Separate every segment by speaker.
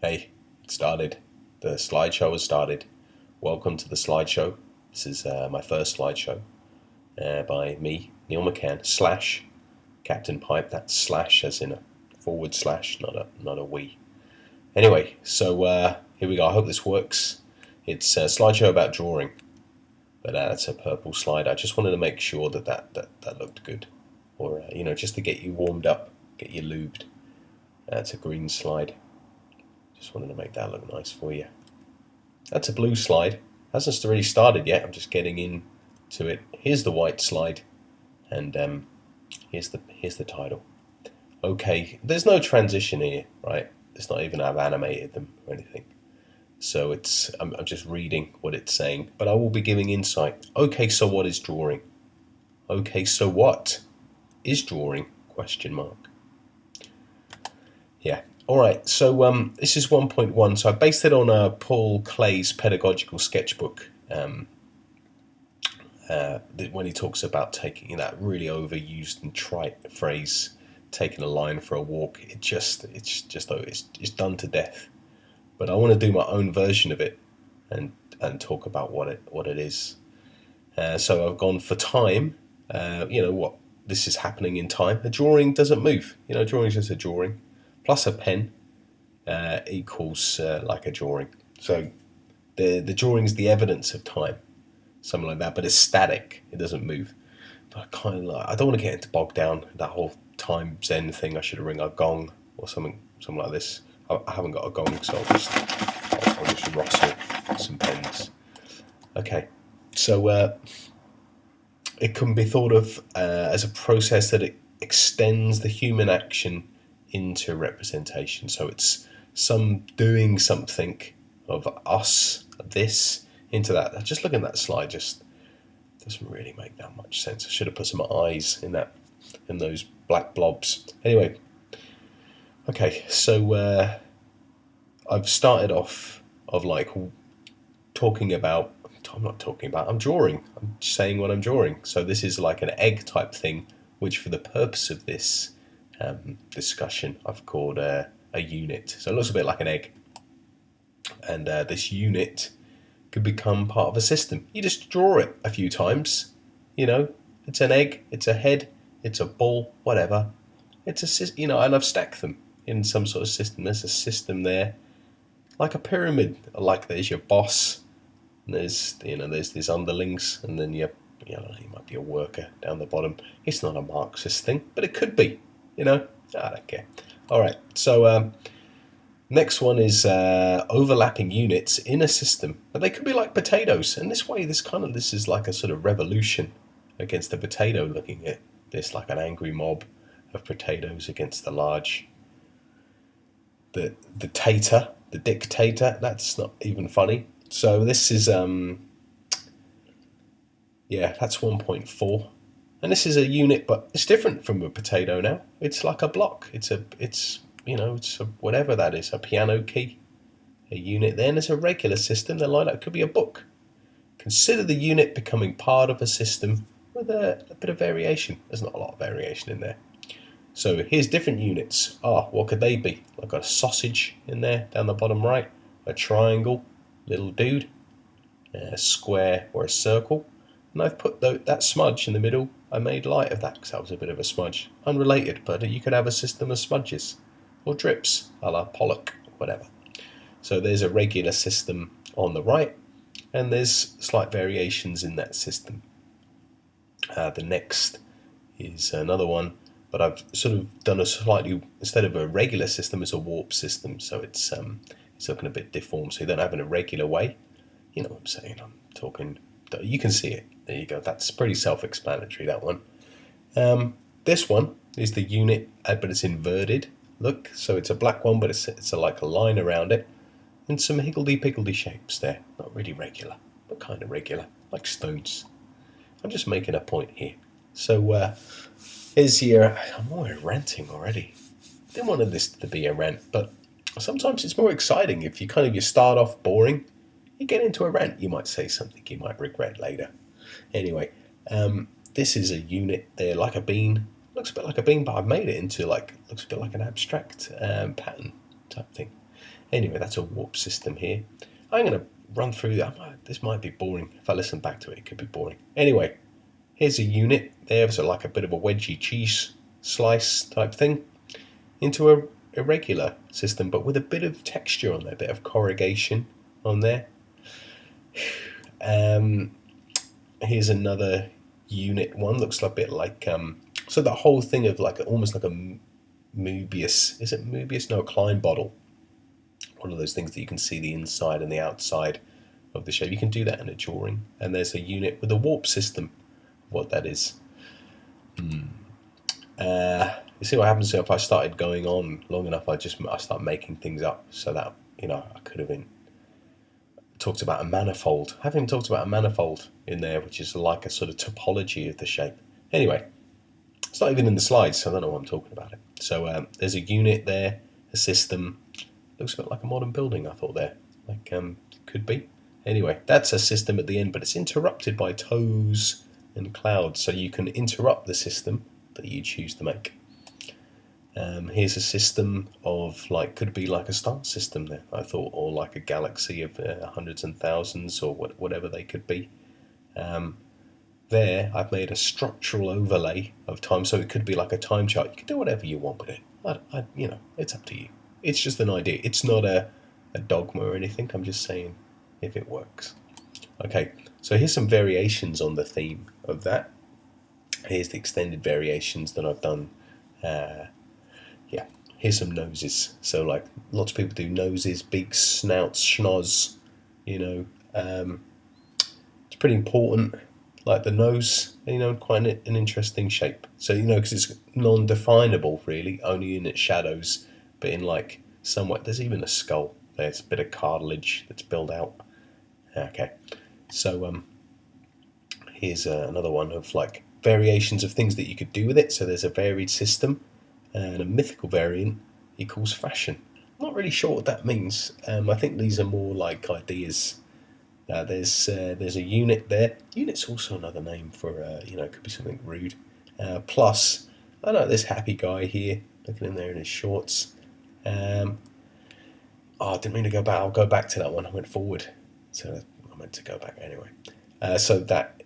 Speaker 1: Hey, it started. The slideshow has started. Welcome to the slideshow. This is my first slideshow by me, Neil McCann, slash Captain Pipe. That's slash as in a forward slash, not a we. Anyway, so here we go. I hope this works. It's a slideshow about drawing, but it's a purple slide. I just wanted to make sure that looked good, or just to get you warmed up, get you lubed. It's a green slide. Just wanted to make that look nice for you. That's a blue slide. Hasn't really started yet. I'm just getting into it. Here's the white slide, and here's the title. Okay, there's no transition here, right? It's not even I've animated them or anything. So I'm just reading what it's saying, but I will be giving insight. Okay, so what is drawing? Okay, so what is drawing? Question mark. Yeah. All right, so this is 1.1. So I based it on Paul Clay's pedagogical sketchbook. When he talks about taking that really overused and trite phrase, taking a line for a walk, it's done to death. But I want to do my own version of it and talk about what it is. So I've gone for time. What this is happening in time. A drawing doesn't move. Drawing is just a drawing. Plus a pen equals like a drawing. So the drawing is the evidence of time, something like that. But it's static; it doesn't move. But I don't want to get into bogged down that whole time Zen thing. I should ring a gong or something like this. I haven't got a gong, so I'll just rustle some pens. Okay, so it can be thought of as a process that it extends the human action into representation. So it's some doing something of us, this, into that. Just looking at that slide just doesn't really make that much sense. I should have put some eyes in those black blobs. Anyway, okay, so I've started off of like talking about. I'm drawing. I'm saying what I'm drawing. So this is like an egg type thing, which for the purpose of this discussion, I've called a unit. So it looks a bit like an egg, and this unit could become part of a system. You just draw it a few times. It's an egg, it's a head, it's a ball, whatever. It's a and I've stacked them in some sort of system. There's a system there, like a pyramid. Like there's your boss, and there's these underlings, and then you might be a worker down the bottom. It's not a Marxist thing, but it could be. I don't care. All right, so next one is overlapping units in a system. But they could be like potatoes, and this is like a sort of revolution against the potato, looking at this like an angry mob of potatoes against the tater, the dictator. That's not even funny. So this is that's 1.4. And this is a unit, but it's different from a potato now. It's like a block. It's whatever that is, a piano key, a unit. Then there's a regular system. The line that could be a book. Consider the unit becoming part of a system with a bit of variation. There's not a lot of variation in there. So here's different units. What could they be? I've got a sausage in there down the bottom right, a triangle, little dude, a square or a circle. And I've put that smudge in the middle. I made light of that because that was a bit of a smudge. Unrelated, but you could have a system of smudges or drips, a la Pollock, whatever. So there's a regular system on the right, and there's slight variations in that system. The next is another one, but I've sort of done a slightly, instead of a regular system, it's a warp system. So it's looking a bit deformed. So you don't have an irregular way. You know what I'm saying? I'm talking. You can see it. There you go. That's pretty self-explanatory, that one. This one is the unit, but it's inverted. Look, so it's a black one, but it's like a line around it. And some higgledy-piggledy shapes there. Not really regular, but kind of regular, like stones. I'm just making a point here. So here's your... I'm already ranting already. I didn't want this to be a rant, but sometimes it's more exciting if you start off boring. You get into a rant, you might say something you might regret later. Anyway, this is a unit there, like a bean. Looks a bit like a bean, but I've made it into looks a bit like an abstract pattern type thing. Anyway, that's a warp system here. I'm going to run through that. This might be boring. If I listen back to it, it could be boring. Anyway, here's a unit there, so like a bit of a wedgie cheese slice type thing, into a irregular system, but with a bit of texture on there, a bit of corrugation on there. Here's another unit one, looks a bit like, so the whole thing of like almost like a Mobius, is it Mobius? No, a Klein bottle. One of those things that you can see the inside and the outside of the shape. You can do that in a drawing. And there's a unit with a warp system, what that is. You see what happens if I started going on long enough, I start making things up, so that, I could have talked about a manifold. I haven't even talked about a manifold in there, which is like a sort of topology of the shape. Anyway, it's not even in the slides, so I don't know why I'm talking about it. So there's a unit there, a system. Looks a bit like a modern building, I thought there. Like, could be. Anyway, that's a system at the end, but it's interrupted by toes and clouds, so you can interrupt the system that you choose to make. Here's a system of, like, could be like a star system there, I thought, or like a galaxy of hundreds and thousands, or whatever they could be. There, I've made a structural overlay of time, so it could be like a time chart. You can do whatever you want with it. It's up to you. It's just an idea. It's not a dogma or anything. I'm just saying if it works. Okay, so here's some variations on the theme of that. Here's the extended variations that I've done. Here's some noses. So like lots of people do noses, beaks, snouts, schnoz. It's pretty important. Like the nose, quite an interesting shape. So because it's non-definable really, only in its shadows, but in like somewhat. There's even a skull. There's a bit of cartilage that's built out. Okay, so here's another one of like variations of things that you could do with it. So there's a varied system and a mythical variant equals fashion. I'm not really sure what that means. I think these are more like ideas. There's a unit there. Unit's also another name for it could be something rude. Plus, I know this happy guy here looking in there in his shorts. I didn't mean to go back. I'll go back to that one. I went forward, so I meant to go back anyway. So that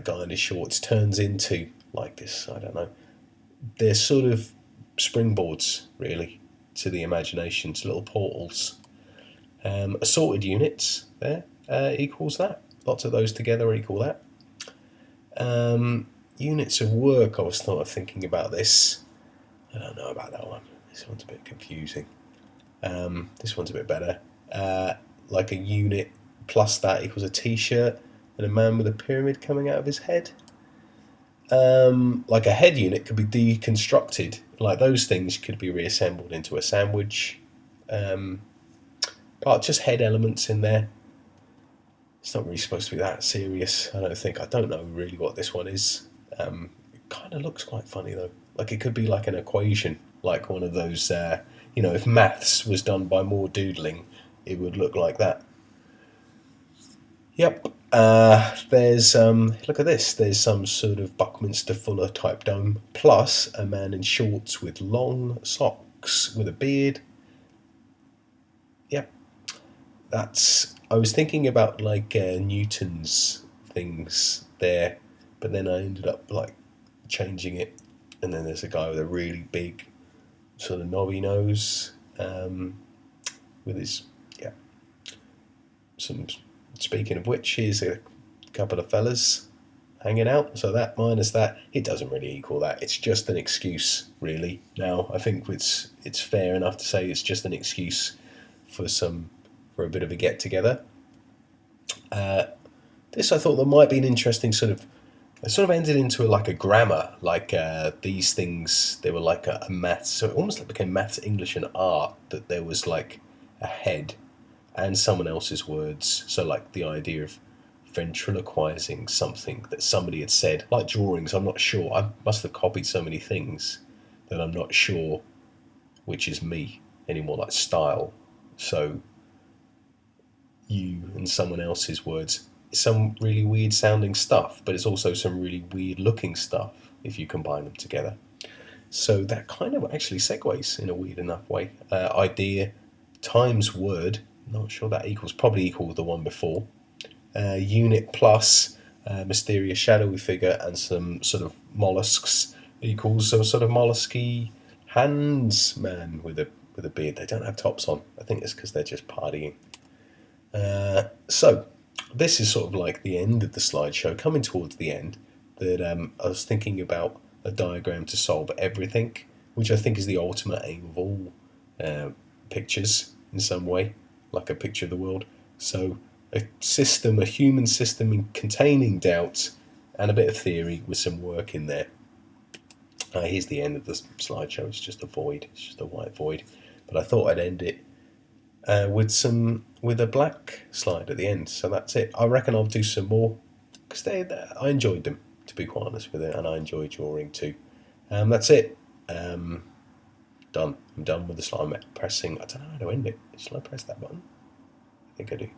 Speaker 1: guy in his shorts turns into like this. I don't know. They're sort of springboards, really, to the imagination, to little portals. Assorted units there equals that. Lots of those together equal that. Units of work, I was sort of thinking about this. I don't know about that one. This one's a bit confusing. This one's a bit better. Like a unit plus that equals a t-shirt and a man with a pyramid coming out of his head. Like a head unit could be deconstructed. Like those things could be reassembled into a sandwich. But just head elements in there. It's not really supposed to be that serious, I don't think. I don't know really what this one is. It kind of looks quite funny though. Like it could be like an equation, like one of those, if maths was done by more doodling, it would look like that. Yep. There's, look at this, there's some sort of Buckminster Fuller type dome, plus a man in shorts with long socks with a beard. Yep. I was thinking about like Newton's things there, but then I ended up like changing it, and then there's a guy with a really big sort of knobby nose, with his, speaking of which, here's a couple of fellas hanging out. So that minus that, it doesn't really equal that. It's just an excuse, really. Now, I think it's fair enough to say it's just an excuse for a bit of a get together. This, I thought, there might be an interesting it sort of ended into like a grammar, like these things, they were like a maths, so it almost like became maths, English and art, that there was like a head and someone else's words. So like the idea of ventriloquizing something that somebody had said, like drawings. I'm not sure, I must have copied so many things that I'm not sure which is me anymore, like style. So you and someone else's words, some really weird sounding stuff, but it's also some really weird looking stuff if you combine them together. So that kind of actually segues in a weird enough way. Idea times word, not sure that equals, probably equal the one before, unit plus mysterious shadowy figure and some sort of mollusks equals some sort of mollusky hands man with a beard. They don't have tops on. I think it's because they're just partying. So this is sort of like the end of the slideshow, coming towards the end. That I was thinking about a diagram to solve everything, which I think is the ultimate aim of all pictures in some way, like a picture of the world. So a system, a human system containing doubt and a bit of theory with some work in there. Here's the end of the slideshow. It's just a void. It's just a white void. But I thought I'd end it with a black slide at the end. So that's it. I reckon I'll do some more because I enjoyed them, to be quite honest with it, and I enjoy drawing too. That's it. Done. I'm done with the slide. I'm pressing. I don't know how to end it. Shall I press that button? I think I do.